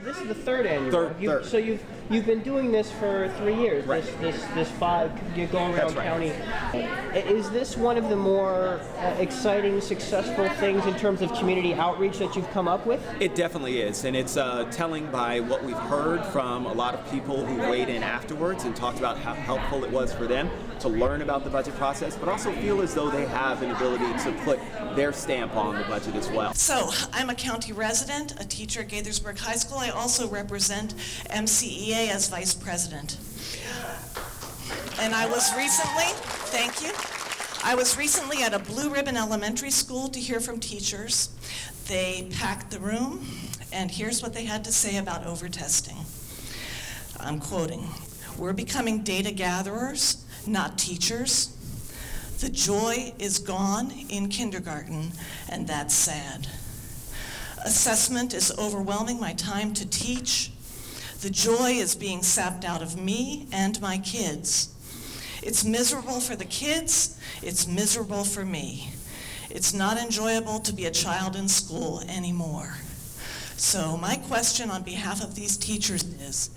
This is the third annual. Third. So you've been doing this for 3 years. Right. This 5, you're going around county. Is this one of the more exciting, successful things in terms of community outreach that you've come up with? It definitely is, and it's telling by what we've heard from a lot of people who weighed in afterwards and talked about how helpful it was for them to learn about the budget process, but also feel as though they have an ability to put their stamp on the budget as well. So, I'm a county resident, a teacher at Gaithersburg High School. I also represent MCEA as vice president. And I was recently at a Blue Ribbon Elementary School to hear from teachers. They packed the room, and here's what they had to say about over-testing. I'm quoting, "We're becoming data gatherers, not teachers. The joy is gone in kindergarten, and that's sad. Assessment is overwhelming my time to teach. The joy is being sapped out of me and my kids. It's miserable for the kids, it's miserable for me. It's not enjoyable to be a child in school anymore." So my question on behalf of these teachers is,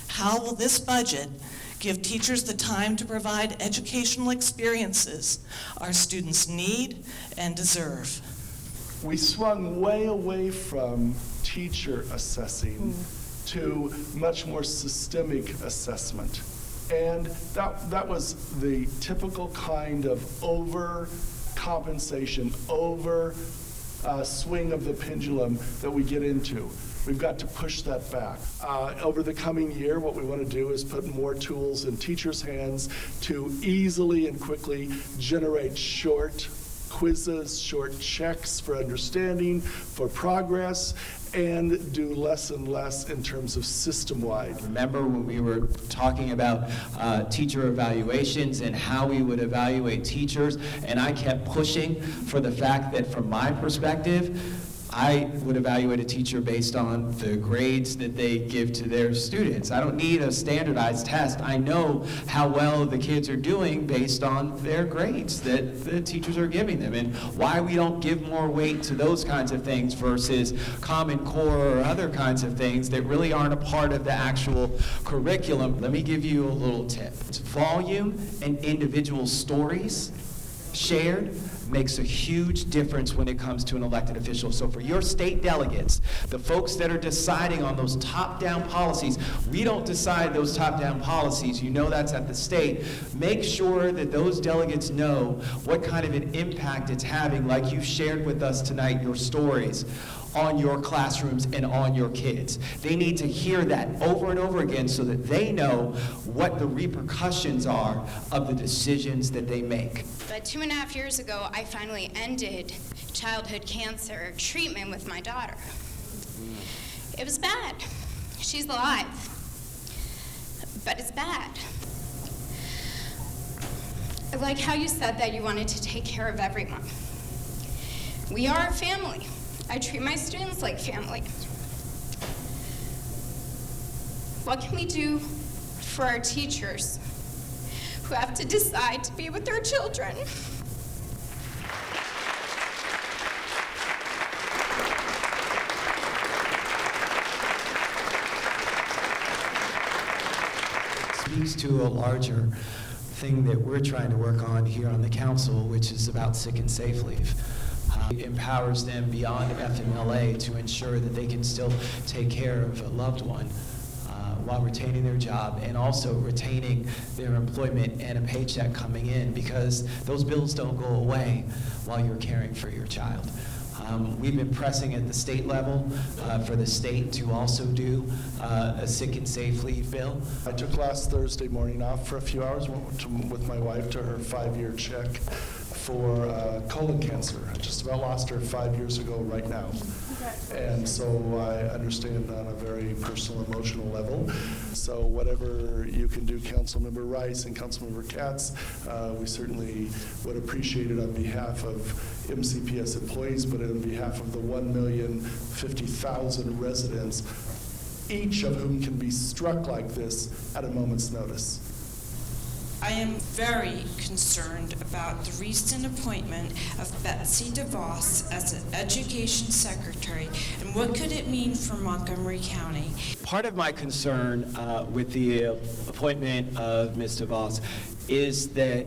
how will this budget give teachers the time to provide educational experiences our students need and deserve? We swung way away from teacher assessing to much more systemic assessment. And that was the typical kind of overcompensation, swing of the pendulum that we get into. We've got to push that back. Over the coming year, what we want to do is put more tools in teachers' hands to easily and quickly generate short quizzes, short checks for understanding, for progress, and do less and less in terms of system-wide. Remember when we were talking about teacher evaluations and how we would evaluate teachers, and I kept pushing for the fact that from my perspective, I would evaluate a teacher based on the grades that they give to their students. I don't need a standardized test. I know how well the kids are doing based on their grades that the teachers are giving them, and why we don't give more weight to those kinds of things versus Common Core or other kinds of things that really aren't a part of the actual curriculum. Let me give you a little tip. It's volume and individual stories shared makes a huge difference when it comes to an elected official. So for your state delegates, the folks that are deciding on those top-down policies, we don't decide those top-down policies. You know that's at the state. Make sure that those delegates know what kind of an impact it's having, like you shared with us tonight, your stories on your classrooms and on your kids. They need to hear that over and over again so that they know what the repercussions are of the decisions that they make. But 2.5 years ago, I finally ended childhood cancer treatment with my daughter. It was bad. She's alive, but it's bad. I like how you said that you wanted to take care of everyone. We are a family. I treat my students like family. What can we do for our teachers who have to decide to be with their children? Speaks to a larger thing that we're trying to work on here on the council, which is about sick and safe leave. It empowers them beyond FMLA to ensure that they can still take care of a loved one while retaining their job and also retaining their employment and a paycheck coming in, because those bills don't go away while you're caring for your child. We've been pressing at the state level for the state to also do a sick and safe leave bill. I took last Thursday morning off for a few hours, went with my wife to her 5-year check for colon cancer. I just about lost her 5 years ago right now. And so I understand on a very personal, emotional level. So whatever you can do, Councilmember Rice and Councilmember Katz, we certainly would appreciate it on behalf of MCPS employees, but on behalf of the 1,050,000 residents, each of whom can be struck like this at a moment's notice. I am very concerned about the recent appointment of Betsy DeVos as an Education Secretary, and what could it mean for Montgomery County? Part of my concern with the appointment of Ms. DeVos is that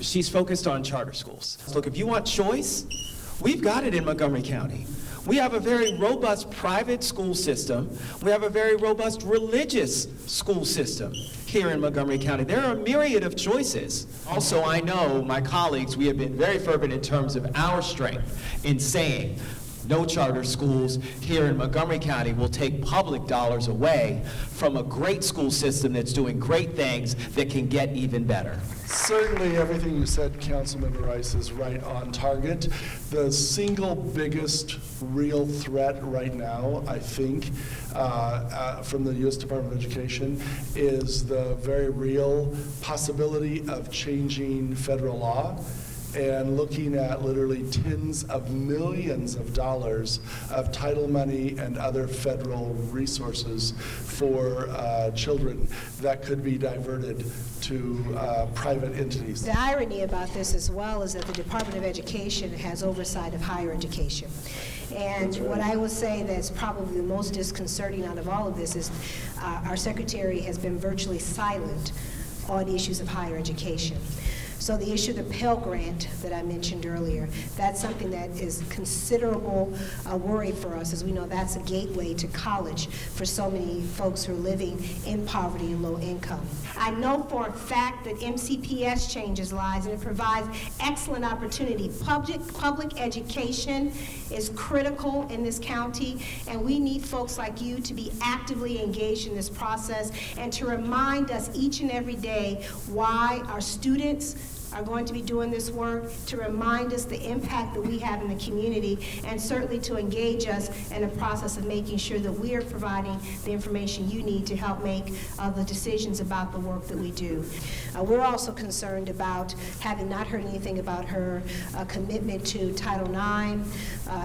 she's focused on charter schools. Look, if you want choice, we've got it in Montgomery County. We have a very robust private school system. We have a very robust religious school system here in Montgomery County. There are a myriad of choices. Also, I know my colleagues, we have been very fervent in terms of our strength in saying no charter schools here in Montgomery County will take public dollars away from a great school system that's doing great things that can get even better. Certainly everything you said, Councilmember Rice, is right on target. The single biggest real threat right now, I think, from the U.S. Department of Education is the very real possibility of changing federal law and looking at literally tens of millions of dollars of title money and other federal resources for children that could be diverted to private entities. The irony about this as well is that the Department of Education has oversight of higher education. And what I would say that's probably the most disconcerting out of all of this is our secretary has been virtually silent on issues of higher education. So the issue of the Pell Grant that I mentioned earlier, that's something that is considerable worry for us, as we know that's a gateway to college for so many folks who are living in poverty and low income. I know for a fact that MCPS changes lives and it provides excellent opportunity. Public education is critical in this county, and we need folks like you to be actively engaged in this process and to remind us each and every day why our students are going to be doing this work, to remind us the impact that we have in the community, and certainly to engage us in a process of making sure that we are providing the information you need to help make the decisions about the work that we do. We're also concerned about, having not heard anything about her commitment to Title IX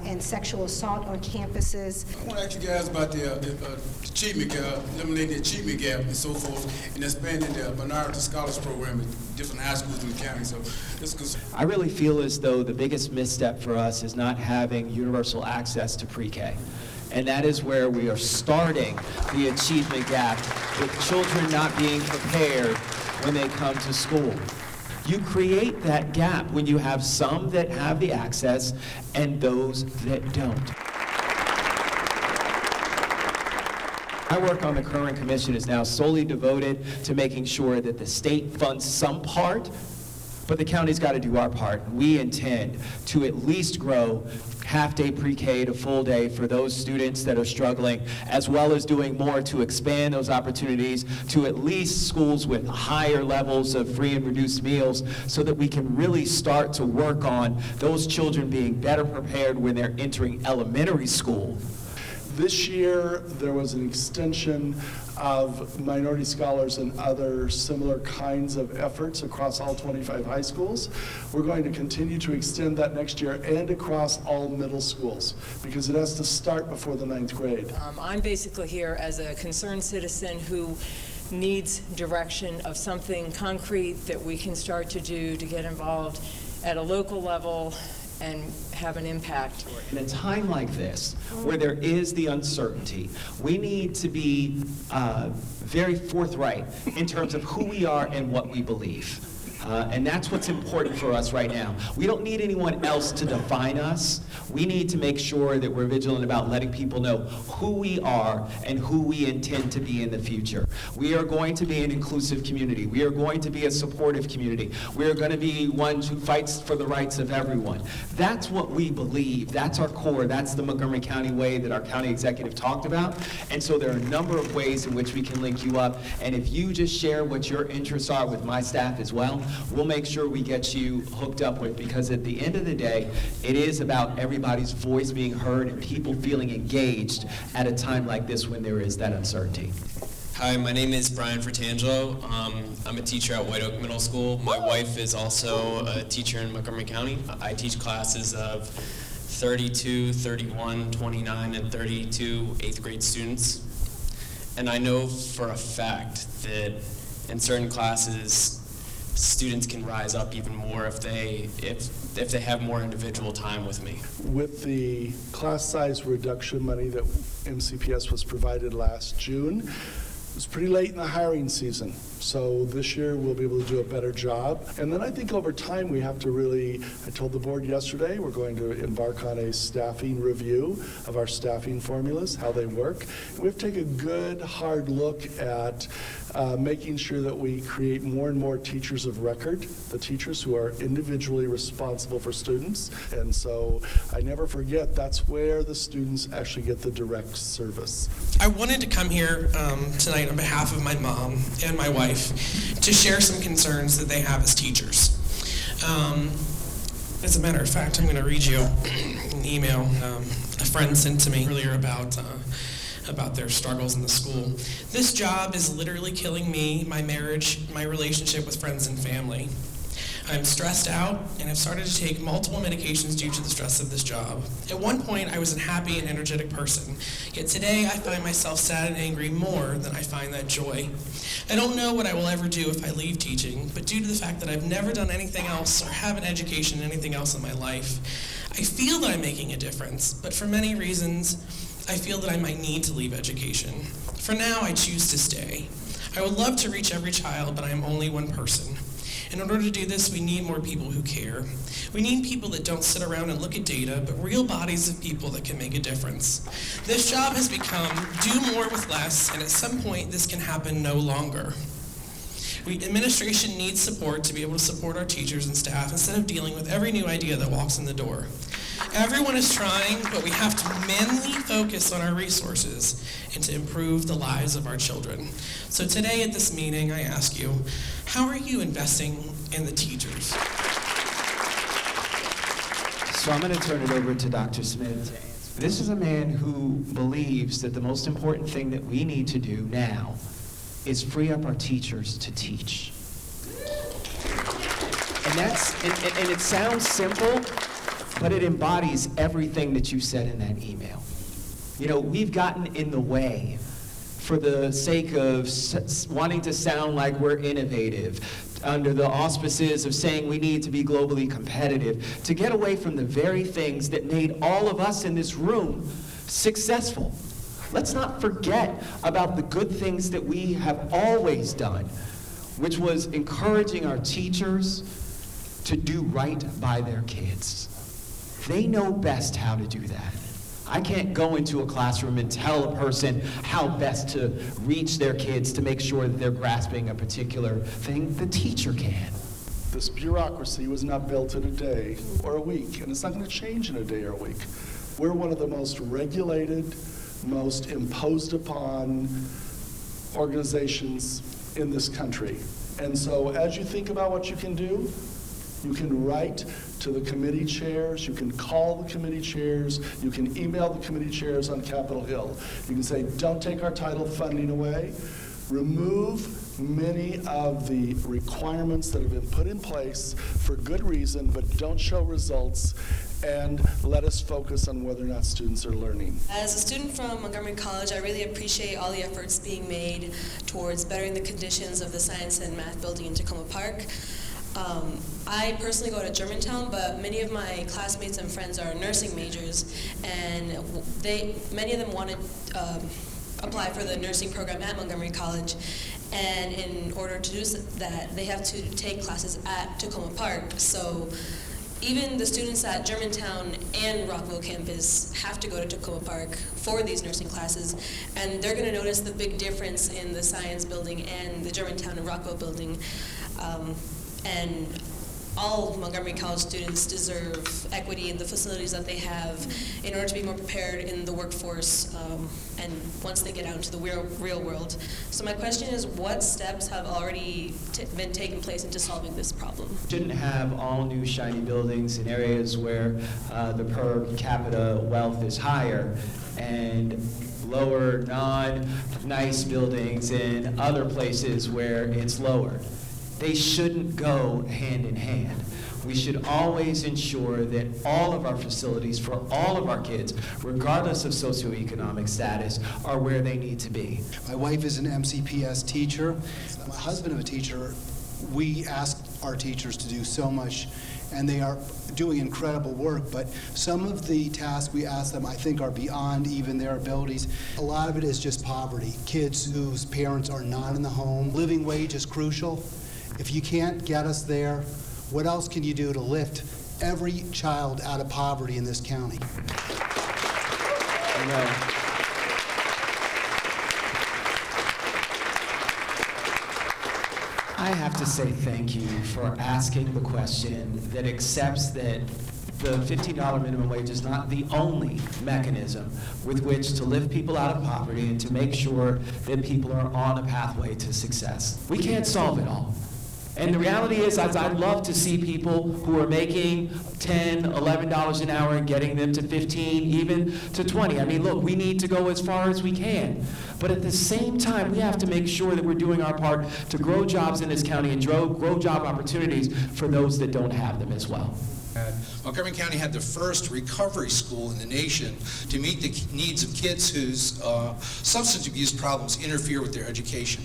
and sexual assault on campuses. I want to ask you guys about the achievement gap, eliminating the achievement gap and so forth, and expanding the minority scholars program at different high schools in the county. So I really feel as though the biggest misstep for us is not having universal access to pre-K. And that is where we are starting the achievement gap, with children not being prepared when they come to school. You create that gap when you have some that have the access and those that don't. My work on the current commission is now solely devoted to making sure that the state funds some part, but the county's got to do our part. We intend to at least grow half-day pre-K to full day for those students that are struggling, as well as doing more to expand those opportunities to at least schools with higher levels of free and reduced meals, so that we can really start to work on those children being better prepared when they're entering elementary school. This year, there was an extension of minority scholars and other similar kinds of efforts across all 25 high schools. We're going to continue to extend that next year and across all middle schools, because it has to start before the 9th grade. I'm basically here as a concerned citizen who needs direction of something concrete that we can start to do to get involved at a local level and have an impact. In a time like this, where there is the uncertainty, we need to be very forthright in terms of who we are and what we believe. And that's what's important for us right now. We don't need anyone else to define us. We need to make sure that we're vigilant about letting people know who we are and who we intend to be in the future. We are going to be an inclusive community. We are going to be a supportive community. We are going to be one who fights for the rights of everyone. That's what we believe. That's our core. That's the Montgomery County way that our county executive talked about. And so there are a number of ways in which we can link you up. And if you just share what your interests are with my staff as well, we'll make sure we get you hooked up with, because at the end of the day, it is about everybody's voice being heard and people feeling engaged at a time like this when there is that uncertainty. Hi, my name is Brian Fratangelo. I'm a teacher at White Oak Middle School. My wife is also a teacher in Montgomery County. I teach classes of 32, 31, 29, and 32 8th grade students. And I know for a fact that in certain classes, students can rise up even more if they have more individual time with me. With the class size reduction money that MCPS was provided last June, it was pretty late in the hiring season. So this year we'll be able to do a better job. And then I think over time we have to really, I told the board yesterday, we're going to embark on a staffing review of our staffing formulas, how they work. And we have to take a good, hard look at making sure that we create more and more teachers of record, the teachers who are individually responsible for students. And so I never forget, that's where the students actually get the direct service. I wanted to come here tonight on behalf of my mom and my wife to share some concerns that they have as teachers. As a matter of fact, I'm going to read you an email a friend sent to me earlier about their struggles in the school. This job is literally killing me, my marriage, my relationship with friends and family. I'm stressed out and have started to take multiple medications due to the stress of this job. At one point, I was a happy and energetic person, yet today I find myself sad and angry more than I find that joy. I don't know what I will ever do if I leave teaching, but due to the fact that I've never done anything else or have an education in anything else in my life, I feel that I'm making a difference, but for many reasons, I feel that I might need to leave education. For now, I choose to stay. I would love to reach every child, but I am only one person. In order to do this, we need more people who care. We need people that don't sit around and look at data, but real bodies of people that can make a difference. This job has become do more with less, and at some point this can happen no longer. Administration needs support to be able to support our teachers and staff instead of dealing with every new idea that walks in the door. Everyone is trying, but we have to mainly focus on our resources and to improve the lives of our children. So today at this meeting, I ask you, how are you investing in the teachers? So I'm going to turn it over to Dr. Smith. This is a man who believes that the most important thing that we need to do now is free up our teachers to teach. And it sounds simple, but it embodies everything that you said in that email. You know, we've gotten in the way for the sake of wanting to sound like we're innovative, under the auspices of saying we need to be globally competitive, to get away from the very things that made all of us in this room successful. Let's not forget about the good things that we have always done, which was encouraging our teachers to do right by their kids. They know best how to do that. I can't go into a classroom and tell a person how best to reach their kids to make sure that they're grasping a particular thing. The teacher can. This bureaucracy was not built in a day or a week, and it's not going to change in a day or a week. We're one of the most regulated, most imposed upon organizations in this country. And so as you think about what you can do, you can write to the committee chairs, you can call the committee chairs, you can email the committee chairs on Capitol Hill. You can say, don't take our title funding away. Remove many of the requirements that have been put in place for good reason, but don't show results, and let us focus on whether or not students are learning. As a student from Montgomery College, I really appreciate all the efforts being made towards bettering the conditions of the science and math building in Tacoma Park. I personally go to Germantown, but many of my classmates and friends are nursing majors, and many of them want to apply for the nursing program at Montgomery College. And in order to do that, they have to take classes at Tacoma Park. So even the students at Germantown and Rockville campus have to go to Tacoma Park for these nursing classes, and they're going to notice the big difference in the science building and the Germantown and Rockville building. And all Montgomery College students deserve equity in the facilities that they have in order to be more prepared in the workforce and once they get out into the real world. So my question is, what steps have already been taken place into solving this problem? Shouldn't have all new shiny buildings in areas where the per capita wealth is higher, and lower non-nice buildings in other places where it's lower. They shouldn't go hand in hand. We should always ensure that all of our facilities for all of our kids, regardless of socioeconomic status, are where they need to be. My wife is an MCPS teacher. My husband is a teacher. We ask our teachers to do so much, and they are doing incredible work, but some of the tasks we ask them, I think, are beyond even their abilities. A lot of it is just poverty. Kids whose parents are not in the home. Living wage is crucial. If you can't get us there, what else can you do to lift every child out of poverty in this county? Amen. I have to say thank you for asking the question that accepts that the $15 minimum wage is not the only mechanism with which to lift people out of poverty and to make sure that people are on a pathway to success. We can't solve it all. And the reality is, I'd love to see people who are making $10, $11 an hour and getting them to 15, even to 20. I mean, look, we need to go as far as we can. But at the same time, we have to make sure that we're doing our part to grow jobs in this county and grow job opportunities for those that don't have them as well. Montgomery County had the first recovery school in the nation to meet the needs of kids whose substance abuse problems interfere with their education.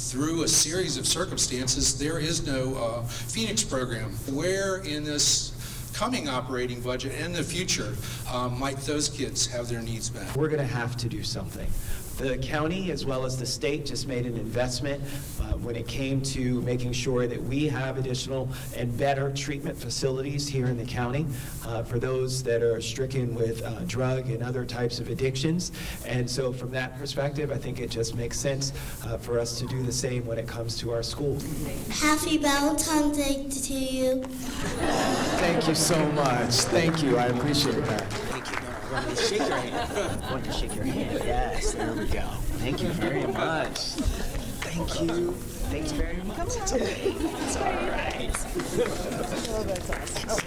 Through a series of circumstances, there is no Phoenix program. Where in this coming operating budget and in the future might those kids have their needs met? We're going to have to do something. The county, as well as the state, just made an investment when it came to making sure that we have additional and better treatment facilities here in the county for those that are stricken with drug and other types of addictions. And so from that perspective, I think it just makes sense for us to do the same when it comes to our schools. Happy Valentine's Day to you. Thank you so much. Thank you. I appreciate that. Thank you. Want me to shake your hand? Want to shake your hand? Yes, there we go. Thank you very much. Thank you. Thanks very much. It's all right. Oh, that's awesome.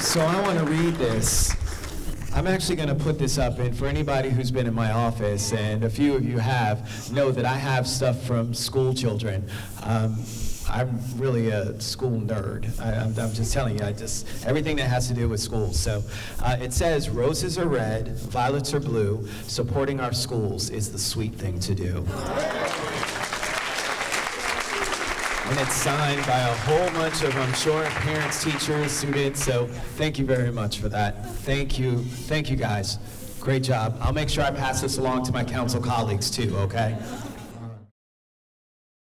So I want to read this. I'm actually going to put this up, and for anybody who's been in my office, and a few of you have, know that I have stuff from school children. I'm really a school nerd. I'm just telling you, everything that has to do with schools. So it says, roses are red, violets are blue, supporting our schools is the sweet thing to do. And it's signed by a whole bunch of, I'm sure, parents, teachers, students, so thank you very much for that. Thank you guys. Great job. I'll make sure I pass this along to my council colleagues too, okay?